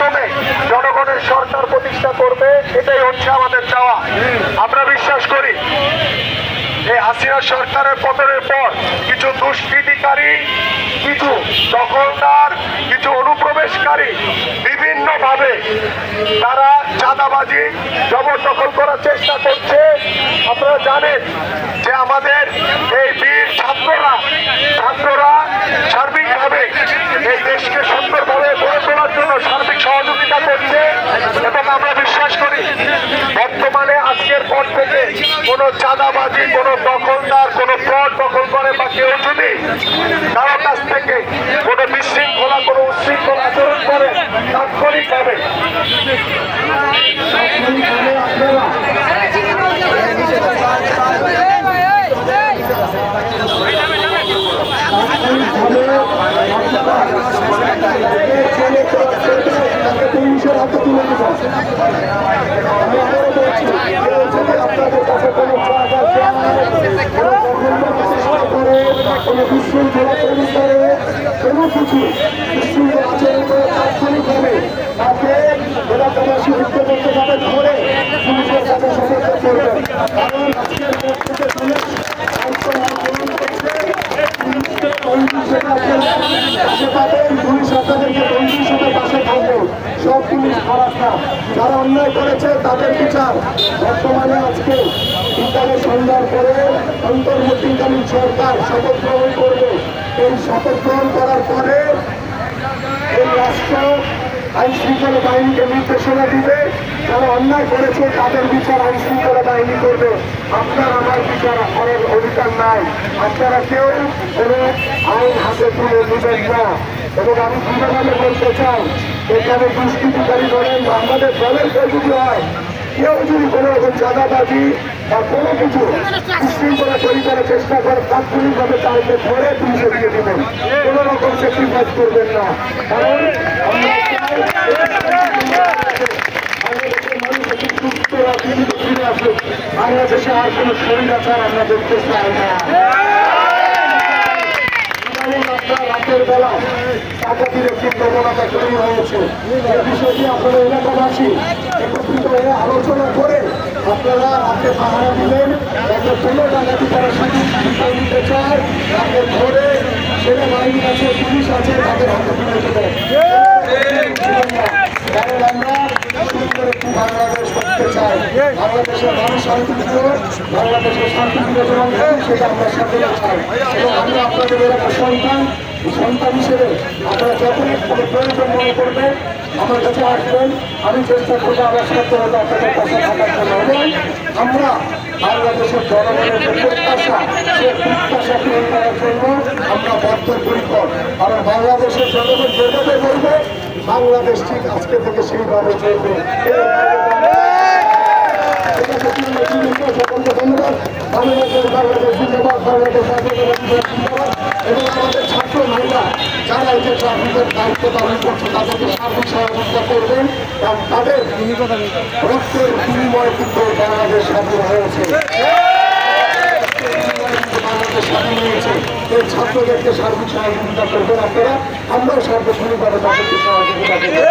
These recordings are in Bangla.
মাধ্যমে জনগণের সরকার প্রতিষ্ঠা করবে, এটাই হচ্ছে আমাদের চাওয়া। আমরা বিশ্বাস করি এই হাসিনা সরকারের পতনের পর কিছু দুষ্কৃতিকারী, কিছু দখলদার, কিছু অনুপ্রবেশকারী বিভিন্নভাবে তারা চাঁদাবাজি জবরদখল করার চেষ্টা করছে। আপনারা জানেন যে আমাদের এই বীর ছাত্ররা সার্বিকভাবে এই দেশকে সুন্দরভাবে গড়ে তোলার জন্য সার্বিক সহযোগিতা করছে এবং আমরা বিশ্বাস করি বর্তমানে আজকের পর থেকে কোনো চাঁদাবাজি, কোনো দখলদার, কোনো প্লট দখল করে বা কেউ যদি কারো কাছ থেকে কোনো বিশৃঙ্খলা, কোনো উচ্ছৃঙ্খল আচরণ করে তাৎক্ষণিকভাবে বিশৃঙ্খলা তৈরি করে কোনো কিছু বিশৃঙ্খল আচরণ করে তাৎক্ষণিকভাবে তাকে এলাকাবাসী ঐক্যবদ্ধভাবে ধরে পুলিশের কাছে সমর্থন করবেন। কারণ আজকের পর থেকে পুলিশ পুলিশ আপনাদেরকে বন্ধু হিসেবে পাশে থাকবে। সব পুলিশ খারাপ না, যারা অন্যায় করেছে তাদের বিচার বর্তমানে আজকে বিদ্যালয় সন্ধ্যার পরে অন্তর্বর্তীকালীন সরকার শপথ গ্রহণ করবে। এই শপথ গ্রহণ করার পরে এই রাষ্ট্র আইন শৃঙ্খলা বাহিনীকে নির্দেশনা দিবে, যারা অন্যায় করেছে তাদের বিচার আইন শৃঙ্খলা বাহিনী করবে। আপনার আমার বিচার করার অধিকার নাই। আপনারা কেউ কোনো আইন হাতে তুলে নেবেন না। এবং আমি দৃঢ়ভাবে বলতে চাই, এখানে দুষ্কৃতিকারী বলেন বা আমাদের দলের কেউ যদি হয়, কেউ যদি কোনো রকম চাঁদাবাজি বা কোনো কিছু বিশৃঙ্খলা তৈরি করার চেষ্টা করে তাৎক্ষণিকভাবে তাকে ধরে পুলিশে দিয়ে দেবেন। কোনো রকম স্যাক্রিফাইস করবেন না। কারণ বাংলাদেশে আর কোন স্বৈরাচার আমরা দেখতে চাই না। রাতের বেলা টাকাটির একটি প্রবণতা তৈরি হয়েছে। এই বিষয়টি আপনারা এলাকাবাসী একত্রিত হয়ে আলোচনা করে আপনারা রাতে পাহারা দিলেন, যাতে কোনো ডাকাতি করার সুযোগ নিতে চায় তাকে ধরে সেনাবাহিনী আছে, পুলিশ আছে, তাদের হাতে তুলে দেবেন। কারণ আমরা সুন্দর একটি বাংলাদেশ করতে চাই। বাংলাদেশের মানুষ শান্তিপ্রিয়, বাংলাদেশের শান্তিপ্রিয় জনগণ সেটা আমরা সকলে চাই। এবং আমরা আপনাদের এলাকার সন্তান হিসেবে আপনারা যখনই কোনো প্রয়োজন মনে করবেন আমার কাছে আসবেন। আমি চেষ্টা করবো আমার সাথে হলে আপনাদের পাশে থাকার জন্য। এবং আমরা বাংলাদেশের জনগণের যে প্রত্যাশা, সে প্রত্যাশা পূরণ করার জন্য আমরা বদ্ধপরিকর। কারণ বাংলাদেশের জনগণ যেভাবে বলবে বাংলাদেশ ঠিক আজকে থেকে সেইভাবে চলবে। সকলকে ধন্যবাদ। বাংলাদেশ জিন্দাবাদ, বাংলাদেশ জিন্দাবাদ। এবং আমাদের ছাত্র ভাইরা যারা এই যে ট্রাফিকের দায়িত্ব পালন করছে তাদেরকে সার্বিক সহযোগিতা করবেন, কারণ তাদের রক্তের বিনিময়ে কিন্তু বাংলাদেশ স্বাধীন হয়েছে। বাংলাদেশ স্বাধীন হয়েছে, এই ছাত্রদেরকে সার্বিক সহযোগিতা করবেন আপনারা। আমরাও সার্বজনীনভাবে তাদেরকে সহযোগিতা করবো।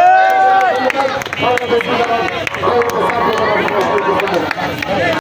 বাংলাদেশ